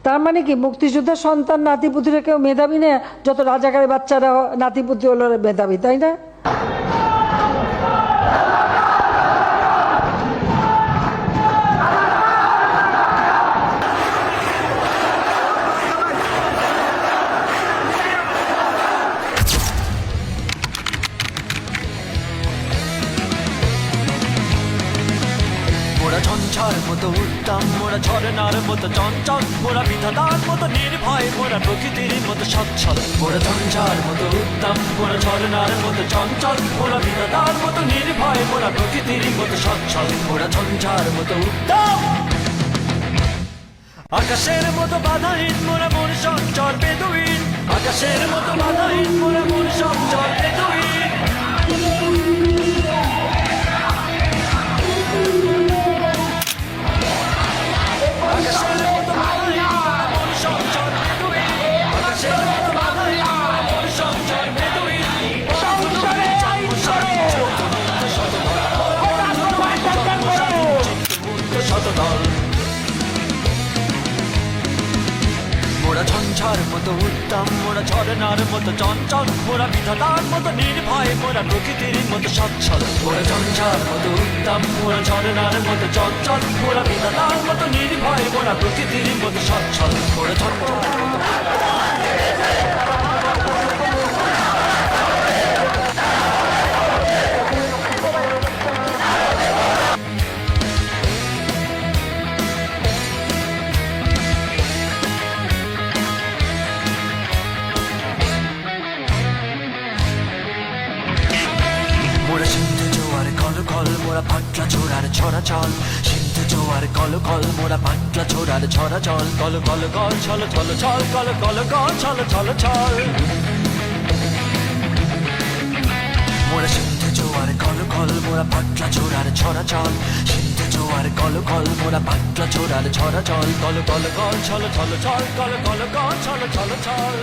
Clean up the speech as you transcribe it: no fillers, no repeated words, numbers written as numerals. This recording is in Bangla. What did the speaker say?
তার মানে কি মুক্তিযোদ্ধার সন্তান নাতিপুতিরা কেউ মেধাবী না, যত রাজাকারের বাচ্চারা নাতিপুতি হলো মেধাবী, তাই না? মোরা ঝঞ্ঝার মতো উত্তম, মোরা ঝরনার মতো চঞ্চল, মোরা বিধাতার মতো নির্ভয়, মোরা প্রকৃতির মতো সচ্ছল। মোরা ঝঞ্ঝার মতো উত্তম, মোরা ঝরনার মতো চঞ্চল, মোরা বিধাতার মতো নির্ভয়, মোরা প্রকৃতির মতো সচ্ছল। মোরা ঝঞ্ঝার মতো উত্তম, আকাশের মতো বাধাহীন, মোরা মন সঞ্চর বেদুইন। আকাশের মতো বাধাহীন, মোরা মন সঞ্চর বেদুইন। মোরা ঝঞ্ঝার মতো উত্তম, মোরা ঝরনার মতো চঞ্চল, মোরা বিধাতার মতো নির্ভয়, মোরা প্রকৃতির মতো সচ্ছল। মোরা ঝঞ্ঝার মতো উত্তম, মোরা ঝরনার মতো চঞ্চল, মোরা বিধাতার মতো নির্ভয়, মোরা প্রকৃতির মতো সচ্ছল। মোরা ঝঞ্ঝার মতো মোরা সিন্ধু জোয়ার কল কল, মোরা পাটলা ছোড়ার ছড়া চল। সিন্ধু জোয়ার কল কল, মোরা পাটলা ছোড়ার ছড়া চল। কল কল কল ছল ছল ছল, কল কল কল ছল ছল ছল। মোরা সিন্ধু জোয়ার কল কল, মোরা পাটলা ছোড়ার ছড়া চল। সিন্ধু জোয়ার কল কল, মোরা পাটলা ছোড়ার ছড়া চল। কল কল কল ছল ছল ছল, কল কল কল ছল ছল ছল।